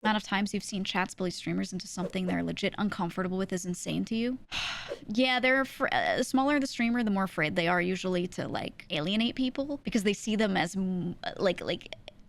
Amount of times you've seen chats bully streamers into something they're legit uncomfortable with is insane to you. Yeah, they're the smaller the streamer, the more afraid they are usually to like alienate people because they see them as like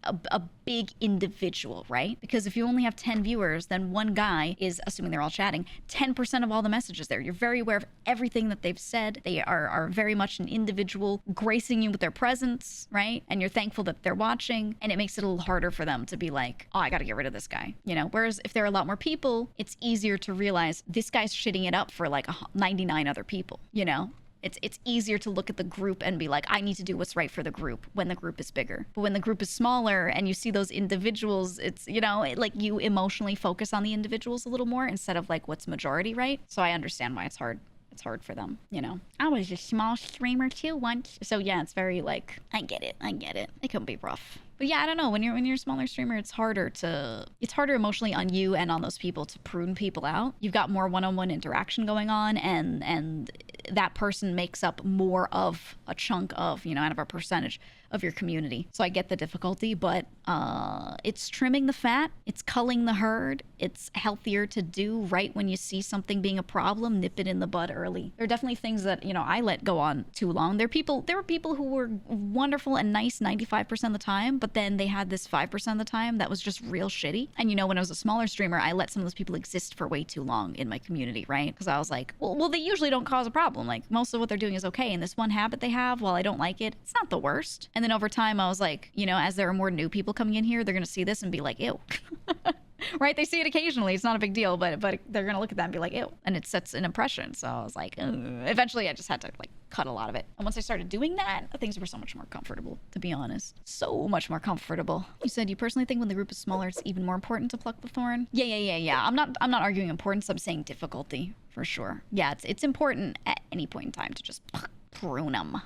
a big individual, right? Because if you only have 10 viewers, then one guy is, assuming they're all chatting, 10% of all the messages there. You're very aware of everything that they've said. They are very much an individual, gracing you with their presence, right? And you're thankful that they're watching, and it makes it a little harder for them to be like, oh, I gotta get rid of this guy, you know? Whereas if there are a lot more people, it's easier to realize this guy's shitting it up for like 99 other people, you know? It's easier to look at the group and be like, I need to do what's right for the group when the group is bigger. But when the group is smaller and you see those individuals, it's, you know, like you emotionally focus on the individuals a little more instead of like what's majority, right? So I understand why it's hard. It's hard for them, you know. I was a small streamer too once. So yeah, it's very like, I get it. It can be rough. But yeah, I don't know. When you're a smaller streamer, it's harder emotionally on you and on those people to prune people out. You've got more one-on-one interaction going on, and that person makes up more of a chunk of, you know, out of a percentage of your community. So I get the difficulty, but it's trimming the fat, it's culling the herd, it's healthier to do right when you see something being a problem, nip it in the bud early. There are definitely things that, you know, I let go on too long. There were people who were wonderful and nice 95% of the time, but then they had this 5% of the time that was just real shitty. And you know, when I was a smaller streamer, I let some of those people exist for way too long in my community, right? Because I was like, well, they usually don't cause a problem. Like most of what they're doing is okay. And this one habit they have, while I don't like it, it's not the worst. And then over time, I was like, you know, as there are more new people coming in here, they're going to see this and be like, ew. Right? They see it occasionally. It's not a big deal, but they're going to look at that and be like, ew. And it sets an impression. So I was like, ugh. Eventually I just had to like cut a lot of it. And once I started doing that, things were so much more comfortable, to be honest. So much more comfortable. You said you personally think when the group is smaller, it's even more important to pluck the thorn. Yeah. I'm not arguing importance. I'm saying difficulty for sure. Yeah, it's important at any point in time to just prune them.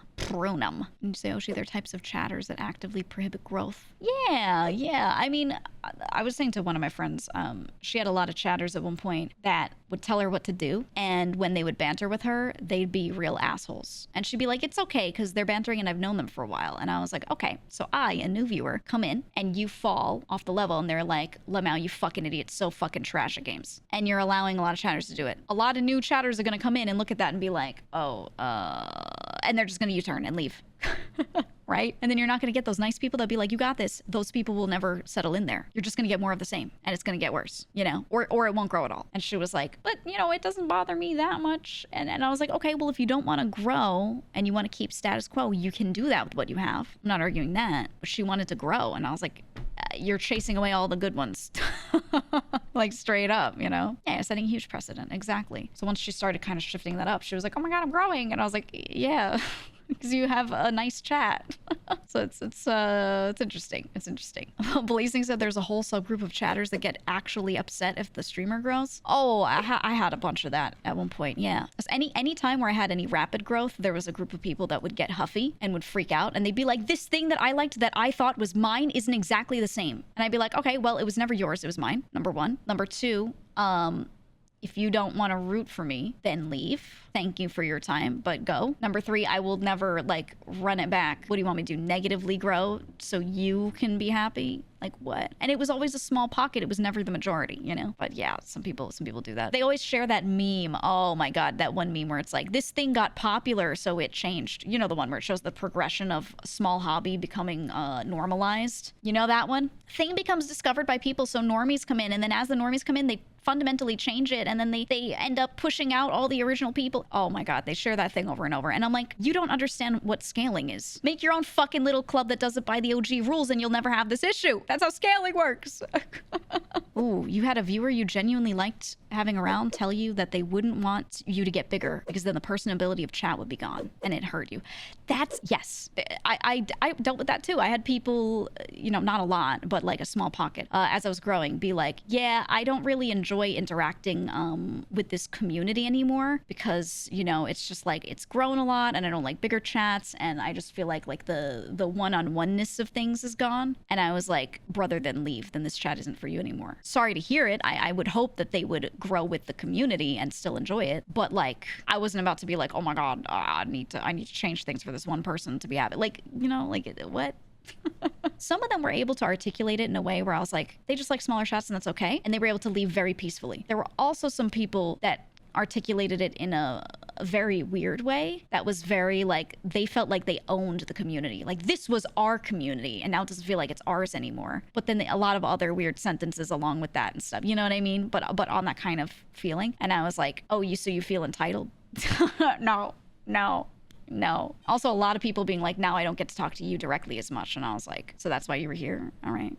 And you say, Oshi, there are types of chatters that actively prohibit growth. Yeah. I mean, I was saying to one of my friends, she had a lot of chatters at one point that would tell her what to do. And when they would banter with her, they'd be real assholes. And she'd be like, it's okay, because they're bantering and I've known them for a while. And I was like, okay, so I, a new viewer, come in and you fall off the level and they're like, Lamau, you fucking idiot, so fucking trash at games. And you're allowing a lot of chatters to do it. A lot of new chatters are going to come in and look at that and be like, oh, and they're just going to U-turn and leave. Right? And then you're not going to get those nice people that'll be like, you got this. Those people will never settle in there. You're just going to get more of the same, and it's going to get worse, you know, or it won't grow at all. And she was like, but you know, it doesn't bother me that much. And I was like, okay, well, if you don't want to grow and you want to keep status quo, you can do that with what you have. I'm not arguing that, but she wanted to grow. And I was like, you're chasing away all the good ones. Like straight up, you know? Yeah, setting a huge precedent. Exactly. So once she started kind of shifting that up, she was like, oh my God, I'm growing. And I was like, yeah. Because you have a nice chat. So it's interesting. It's interesting. Blazing said there's a whole subgroup of chatters that get actually upset if the streamer grows. Oh, I had a bunch of that at one point. Yeah. Any time where I had any rapid growth, there was a group of people that would get huffy and would freak out. And they'd be like, this thing that I liked that I thought was mine isn't exactly the same. And I'd be like, okay, well, it was never yours. It was mine. Number one. Number two, if you don't want to root for me, then leave. Thank you for your time, but go. Number three, I will never like run it back. What do you want me to do? Negatively grow so you can be happy? Like what? And it was always a small pocket. It was never the majority, you know? But yeah, some people do that. They always share that meme. Oh my God, that one meme where it's like, this thing got popular, so it changed. You know, the one where it shows the progression of a small hobby becoming normalized. You know that one? Thing becomes discovered by people, so normies come in, and then as the normies come in, they fundamentally change it, and then they end up pushing out all the original people. Oh my God, they share that thing over and over. And I'm like, you don't understand what scaling is. Make your own fucking little club that does it by the OG rules and you'll never have this issue. That's how scaling works. Ooh, you had a viewer you genuinely liked having around tell you that they wouldn't want you to get bigger because then the personability of chat would be gone and it hurt you. That's, yes. I dealt with that too. I had people, you know, not a lot, but like a small pocket as I was growing, be like, yeah, I don't really enjoy interacting with this community anymore because, you know, it's just like, it's grown a lot and I don't like bigger chats and I just feel like the one-on-one-ness of things is gone. And I was like, brother, then leave. Then this chat isn't for you anymore. Sorry to hear it. I would hope that they would grow with the community and still enjoy it. But like, I wasn't about to be like, oh my God, I need to change things for this one person to be happy. Like, you know, like what? Some of them were able to articulate it in a way where I was like, they just like smaller shots and that's okay. And they were able to leave very peacefully. There were also some people that articulated it in a very weird way that was very like, they felt like they owned the community. Like, this was our community and now it doesn't feel like it's ours anymore. But then a lot of other weird sentences along with that and stuff. You know what I mean? But on that kind of feeling. And I was like, oh, so you feel entitled? No. Also, a lot of people being like, now I don't get to talk to you directly as much. And I was like, so that's why you were here? All right.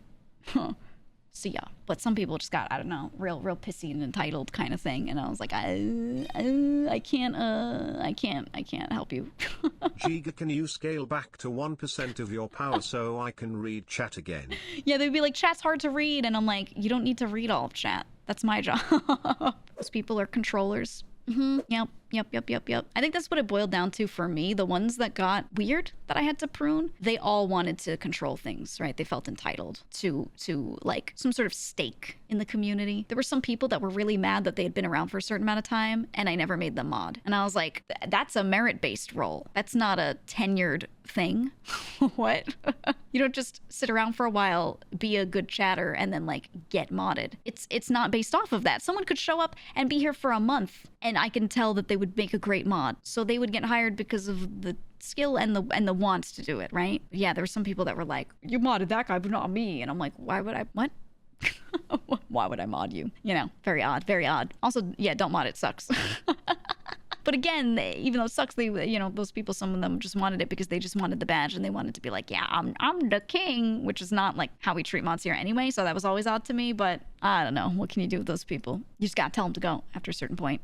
See ya. But some people just got, I don't know, real pissy and entitled kind of thing. And I was like, I can't help you. GEEGA, can you scale back to 1% of your power so I can read chat again? Yeah, they'd be like, chat's hard to read. And I'm like, you don't need to read all of chat. That's my job. Those people are controllers. Yep. I think that's what it boiled down to for me. The ones that got weird that I had to prune, they all wanted to control things, right? They felt entitled to like some sort of stake in the community. There were some people that were really mad that they had been around for a certain amount of time and I never made them mod. And I was like, that's a merit-based role. That's not a tenured thing. What? You don't just sit around for a while, be a good chatter, and then like get modded. It's not based off of that. Someone could show up and be here for a month and I can tell that they would make a great mod. So they would get hired because of the skill and the wants to do it, right? Yeah, there were some people that were like, you modded that guy, but not me. And I'm like, why would I? What? Why would I mod you? You know, very odd, very odd. Also, yeah, don't mod, it sucks. But again, even though it sucks, they, you know, those people, some of them just wanted it because they just wanted the badge and they wanted to be like, yeah, I'm the king, which is not like how we treat mods here anyway. So that was always odd to me, but I don't know. What can you do with those people? You just gotta tell them to go after a certain point.